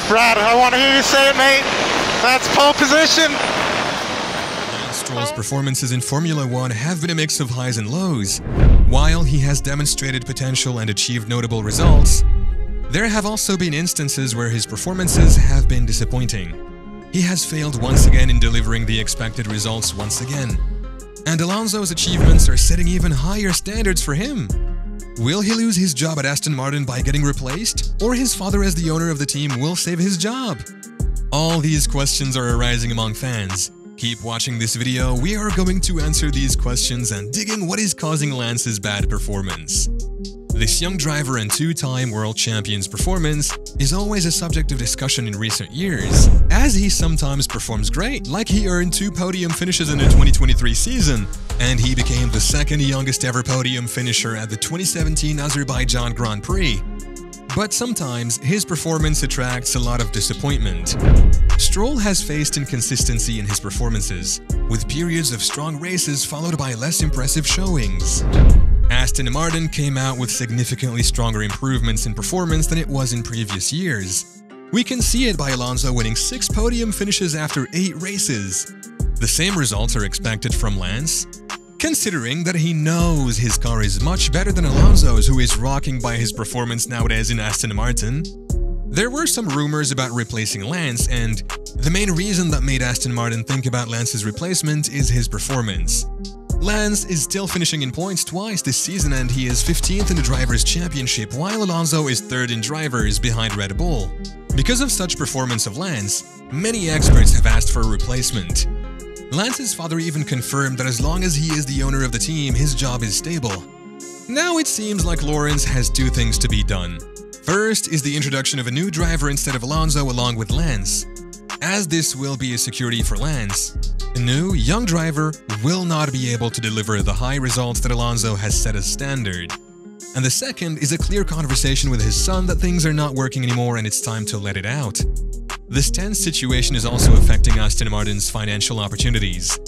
Brad, I want to hear you say it, mate. That's pole position. Stroll's performances in Formula One have been a mix of highs and lows. While he has demonstrated potential and achieved notable results, there have also been instances where his performances have been disappointing. He has failed once again in delivering the expected results once again. And Alonso's achievements are setting even higher standards for him. Will he lose his job at Aston Martin by getting replaced, or his father as the owner of the team will save his job? All these questions are arising among fans. Keep watching this video, we are going to answer these questions and digging what is causing Lance's bad performance. This young driver and two-time world champion's performance is always a subject of discussion in recent years, as he sometimes performs great, like he earned 2 podium finishes in the 2023 season, and he became the second youngest ever podium finisher at the 2017 Azerbaijan Grand Prix. But sometimes, his performance attracts a lot of disappointment. Stroll has faced inconsistency in his performances, with periods of strong races followed by less impressive showings. Aston Martin came out with significantly stronger improvements in performance than it was in previous years. We can see it by Alonso winning 6 podium finishes after 8 races. The same results are expected from Lance, considering that he knows his car is much better than Alonso's, who is rocking by his performance nowadays in Aston Martin. There were some rumors about replacing Lance, and the main reason that made Aston Martin think about Lance's replacement is his performance. Lance is still finishing in points twice this season, and he is 15th in the Drivers' Championship, while Alonso is 3rd in Drivers behind Red Bull. Because of such performance of Lance, many experts have asked for a replacement. Lance's father even confirmed that as long as he is the owner of the team, his job is stable. Now it seems like Lawrence has 2 things to be done. First is the introduction of a new driver instead of Alonso along with Lance. As this will be a security for Lance, a new, young driver will not be able to deliver the high results that Alonso has set as standard. And the second is a clear conversation with his son that things are not working anymore and it's time to let it out. This tense situation is also affecting Aston Martin's financial opportunities.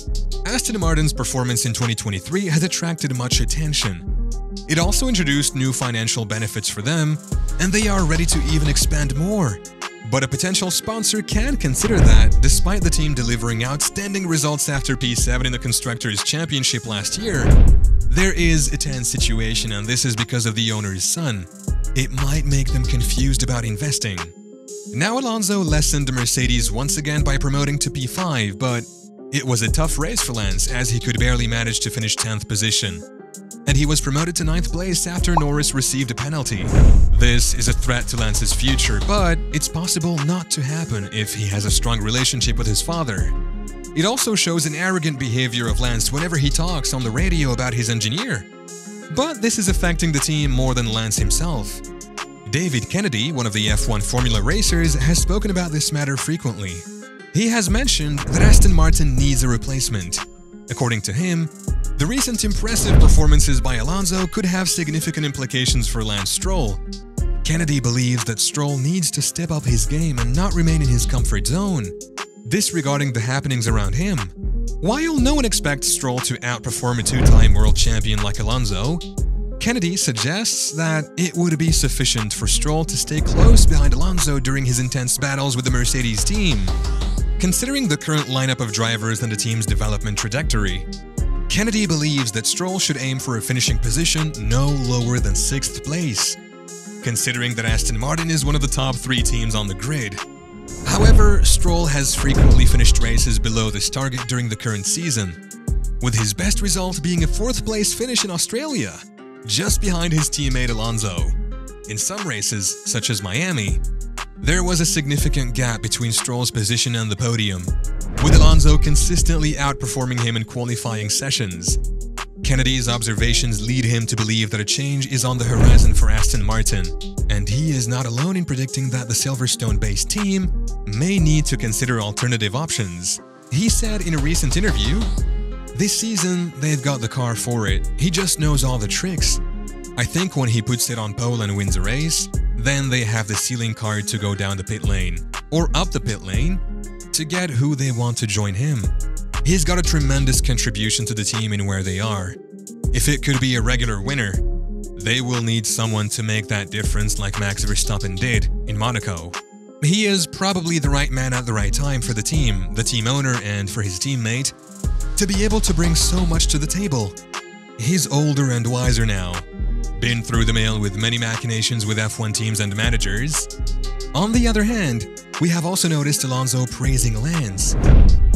Aston Martin's performance in 2023 has attracted much attention. It also introduced new financial benefits for them, and they are ready to even expand more. But a potential sponsor can consider that, despite the team delivering outstanding results after P7 in the Constructors' Championship last year. There is a tense situation, and this is because of the owner's son. It might make them confused about investing. Now Alonso lessened the Mercedes once again by promoting to P5, but it was a tough race for Lance as he could barely manage to finish 10th position. And he was promoted to 9th place after Norris received a penalty. This is a threat to Lance's future, but it's possible not to happen if he has a strong relationship with his father. It also shows an arrogant behavior of Lance whenever he talks on the radio about his engineer. But this is affecting the team more than Lance himself. David Kennedy, one of the F1 Formula racers, has spoken about this matter frequently. He has mentioned that Aston Martin needs a replacement. According to him, the recent impressive performances by Alonso could have significant implications for Lance Stroll. Kennedy believes that Stroll needs to step up his game and not remain in his comfort zone, disregarding the happenings around him. While no one expects Stroll to outperform a 2-time world champion like Alonso, Kennedy suggests that it would be sufficient for Stroll to stay close behind Alonso during his intense battles with the Mercedes team. Considering the current lineup of drivers and the team's development trajectory, Kennedy believes that Stroll should aim for a finishing position no lower than 6th place, considering that Aston Martin is one of the top 3 teams on the grid. However, Stroll has frequently finished races below this target during the current season, with his best result being a 4th place finish in Australia, just behind his teammate Alonso. In some races, such as Miami, there was a significant gap between Stroll's position and the podium, with Alonso consistently outperforming him in qualifying sessions. Kennedy's observations lead him to believe that a change is on the horizon for Aston Martin, and he is not alone in predicting that the Silverstone-based team may need to consider alternative options. He said in a recent interview, "This season, they've got the car for it. He just knows all the tricks. I think when he puts it on pole and wins a race, then they have the ceiling card to go down the pit lane, or up the pit lane, to get who they want to join him. He's got a tremendous contribution to the team in where they are. If it could be a regular winner, they will need someone to make that difference like Max Verstappen did in Monaco." He is probably the right man at the right time for the team owner, and for his teammate to be able to bring so much to the table. He's older and wiser now, been through the mill with many machinations with F1 teams and managers. On the other hand, we have also noticed Alonso praising Lance.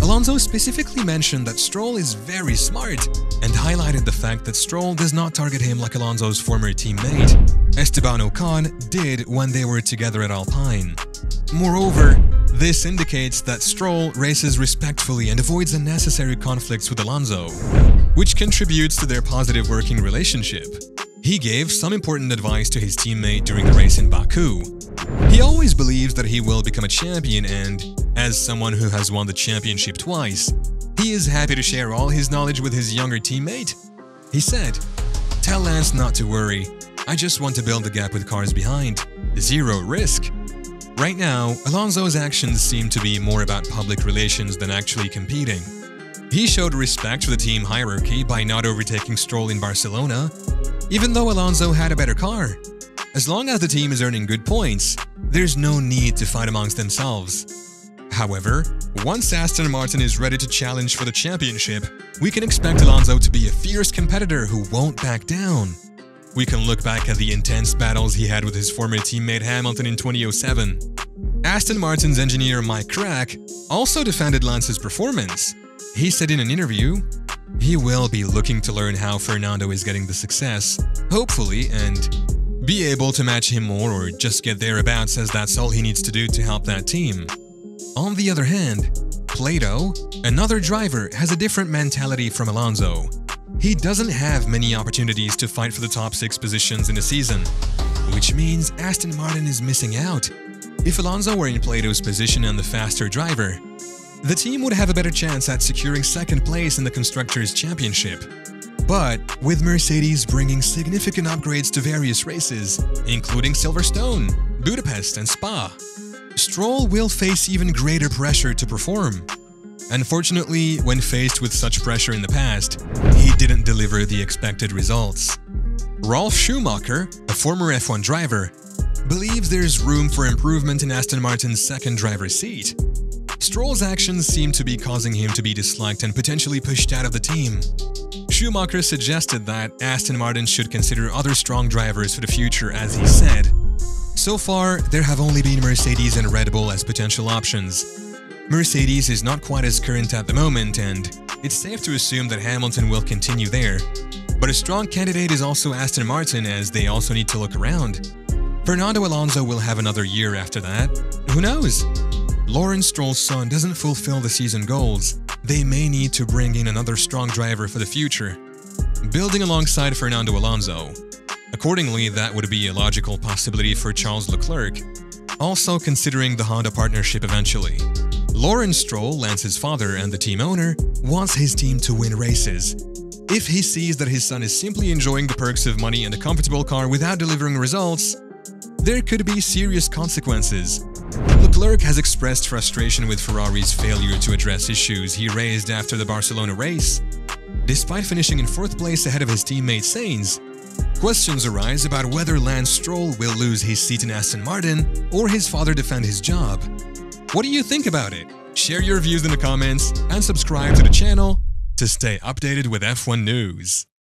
Alonso specifically mentioned that Stroll is very smart and highlighted the fact that Stroll does not target him like Alonso's former teammate Esteban Ocon did when they were together at Alpine. Moreover, this indicates that Stroll races respectfully and avoids unnecessary conflicts with Alonso, which contributes to their positive working relationship. He gave some important advice to his teammate during the race in Baku. He always believes that he will become a champion, and as someone who has won the championship twice, he is happy to share all his knowledge with his younger teammate. He said, "Tell Lance not to worry, I just want to build the gap with cars behind. Zero risk." Right now, Alonso's actions seem to be more about public relations than actually competing. He showed respect for the team hierarchy by not overtaking Stroll in Barcelona, even though Alonso had a better car. As long as the team is earning good points, there's no need to fight amongst themselves. However, once Aston Martin is ready to challenge for the championship, we can expect Alonso to be a fierce competitor who won't back down. We can look back at the intense battles he had with his former teammate Hamilton in 2007. Aston Martin's engineer Mike Crack also defended Lance's performance. He said in an interview, he will be looking to learn how Fernando is getting the success, hopefully, and be able to match him more or just get thereabouts, as that's all he needs to do to help that team. On the other hand, Plato, another driver, has a different mentality from Alonso. He doesn't have many opportunities to fight for the top 6 positions in a season, which means Aston Martin is missing out. If Alonso were in Plato's position and the faster driver, the team would have a better chance at securing second place in the Constructors' Championship. But with Mercedes bringing significant upgrades to various races, including Silverstone, Budapest, and Spa, Stroll will face even greater pressure to perform. Unfortunately, when faced with such pressure in the past, he didn't deliver the expected results. Ralf Schumacher, a former F1 driver, believes there's room for improvement in Aston Martin's second driver's seat. Stroll's actions seem to be causing him to be disliked and potentially pushed out of the team. Schumacher suggested that Aston Martin should consider other strong drivers for the future, as he said. So far, there have only been Mercedes and Red Bull as potential options. Mercedes is not quite as current at the moment, and it's safe to assume that Hamilton will continue there. But a strong candidate is also Aston Martin, as they also need to look around. Fernando Alonso will have another year after that. Who knows? Lawrence Stroll's son doesn't fulfill the season goals. They may need to bring in another strong driver for the future, building alongside Fernando Alonso. Accordingly, that would be a logical possibility for Charles Leclerc, also considering the Honda partnership eventually. Lawrence Stroll, Lance's father and the team owner, wants his team to win races. If he sees that his son is simply enjoying the perks of money and a comfortable car without delivering results, there could be serious consequences. Leclerc has expressed frustration with Ferrari's failure to address issues he raised after the Barcelona race. Despite finishing in 4th place ahead of his teammate Sainz, questions arise about whether Lance Stroll will lose his seat in Aston Martin or his father defend his job. What do you think about it? Share your views in the comments and subscribe to the channel to stay updated with F1 news.